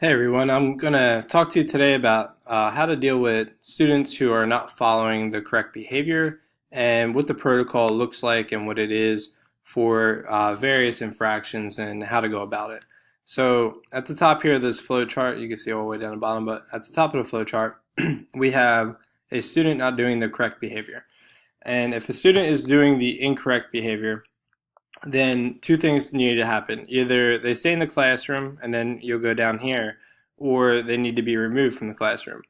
Hey everyone, I'm going to talk to you today about how to deal with students who are not following the correct behavior and what the protocol looks like and what it is for various infractions and how to go about it. So at the top here of this flow chart, you can see all the way down the bottom, but at the top of the flow chart, we have a student not doing the correct behavior. And if a student is doing the incorrect behavior, then two things need to happen. Either they stay in the classroom and then you'll go down here, or they need to be removed from the classroom.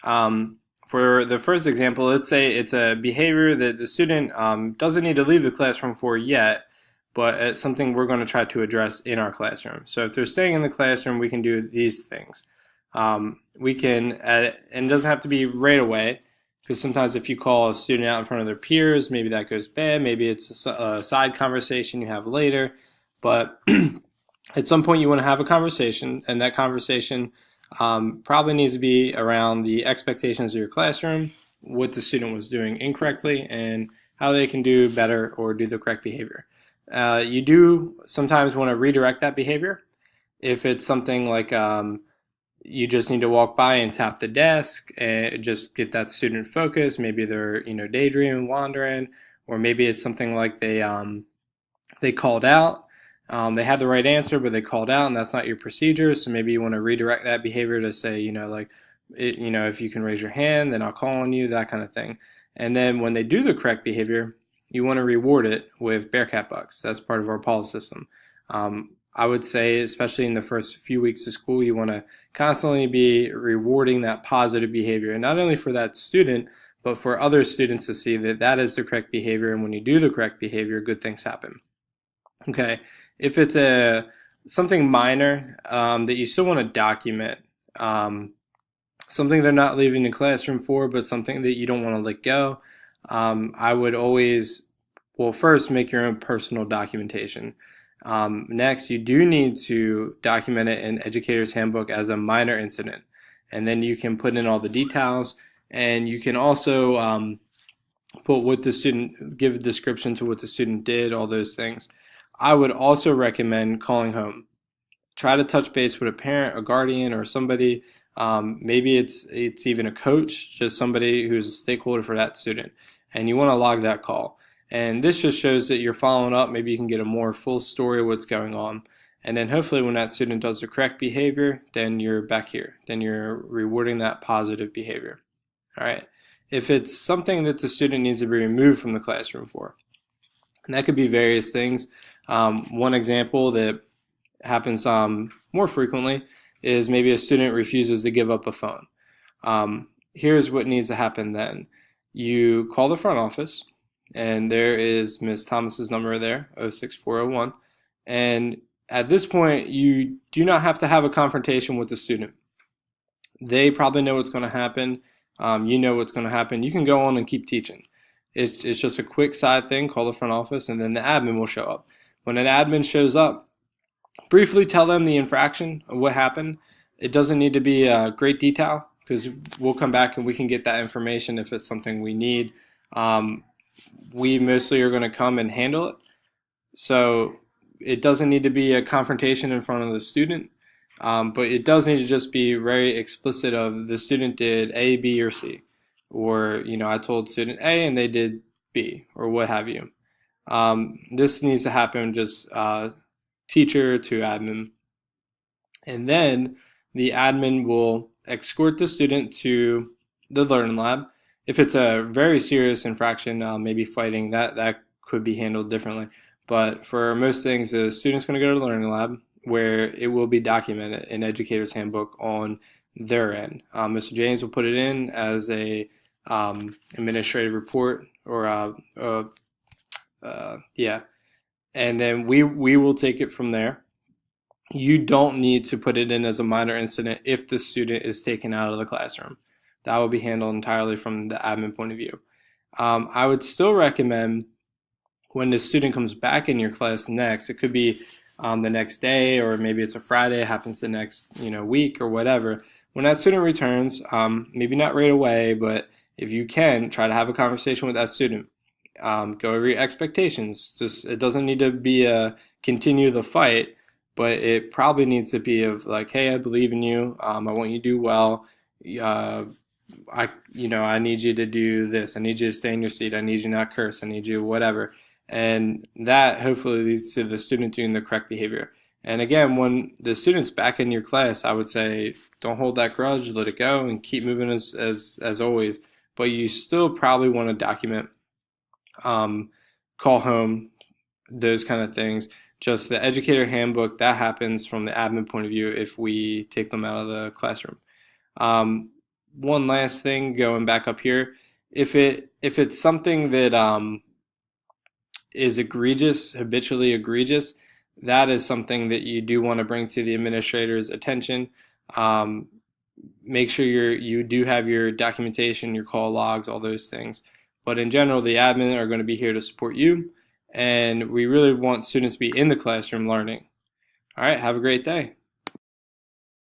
For the first example, let's say it's a behavior that the student doesn't need to leave the classroom for yet, but it's something we're going to try to address in our classroom. So if they're staying in the classroom, we can do these things. We can, and it doesn't have to be right away, because sometimes if you call a student out in front of their peers, maybe that goes bad. Maybe it's a side conversation you have later. But at some point you want to have a conversation, and that conversation probably needs to be around the expectations of your classroom, what the student was doing incorrectly, and how they can do better or do the correct behavior. You do sometimes want to redirect that behavior. If it's something like you just need to walk by and tap the desk and just get that student focused. Maybe they're daydreaming, wandering, or maybe it's something like they called out. They had the right answer, but they called out, and that's not your procedure. So maybe you want to redirect that behavior to say, if you can raise your hand, then I'll call on you, that kind of thing. And then when they do the correct behavior, you want to reward it with Bearcat bucks. That's part of our policy system. I would say, especially in the first few weeks of school, you want to constantly be rewarding that positive behavior, and not only for that student, but for other students to see that that is the correct behavior, and when you do the correct behavior, good things happen. Okay, if it's something minor that you still want to document, something they're not leaving the classroom for, but something that you don't want to let go, I would always, first make your own personal documentation. Next, you do need to document it in Educator's Handbook as a minor incident, and then you can put in all the details, and you can also put what the student, give a description to what the student did, all those things. I would also recommend calling home. Try to touch base with a parent, a guardian, or somebody. Maybe it's even a coach, just somebody who's a stakeholder for that student, and you want to log that call. And this just shows that you're following up. Maybe you can get a more full story of what's going on. And then hopefully when that student does the correct behavior, then you're back here. Then you're rewarding that positive behavior. All right. If it's something that the student needs to be removed from the classroom for, and that could be various things. One example that happens more frequently is maybe a student refuses to give up a phone. Here's what needs to happen then. You call the front office, and there is Ms. Thomas's number there, 06401. And at this point, you do not have to have a confrontation with the student. They probably know what's going to happen. You know what's going to happen. You can go on and keep teaching. It's just a quick side thing. Call the front office, and then the admin will show up. When an admin shows up, briefly tell them the infraction of what happened. It doesn't need to be great detail, because we'll come back and we can get that information if it's something we need. We mostly are going to come and handle it. So it doesn't need to be a confrontation in front of the student, but it does need to just be very explicit of the student did A, B, or C. Or, I told student A and they did B, or what have you. This needs to happen just teacher to admin. And then the admin will escort the student to the Learning Lab. If it's a very serious infraction, maybe fighting, that could be handled differently. But for most things, the student's going to go to the Learning Lab, where it will be documented in Educator's Handbook on their end. Mr. James will put it in as a administrative report, or and then we will take it from there. You don't need to put it in as a minor incident if the student is taken out of the classroom. That will be handled entirely from the admin point of view. I would still recommend, when the student comes back in your class next, it could be the next day, or maybe it's a Friday, it happens the next week or whatever. When that student returns, maybe not right away, but if you can, try to have a conversation with that student. Go over your expectations. It doesn't need to be a continue the fight, but it probably needs to be of like, hey, I believe in you. I want you to do well. Uh, I need you to do this. I need you to stay in your seat. I need you not curse. I need you whatever. And that hopefully leads to the student doing the correct behavior. And again, when the student's back in your class, I would say don't hold that grudge, let it go, and keep moving as always. But you still probably want to document, um, call home, those kind of things. Just the educator handbook, that happens from the admin point of view if we take them out of the classroom. Um, One last thing, going back up here, if it's something that is egregious, habitually egregious, that is something that you do want to bring to the administrator's attention. Um, Make sure you do have your documentation, your call logs, all those things. But in general, the admin are going to be here to support you, and we really want students to be in the classroom learning. All right, have a great day.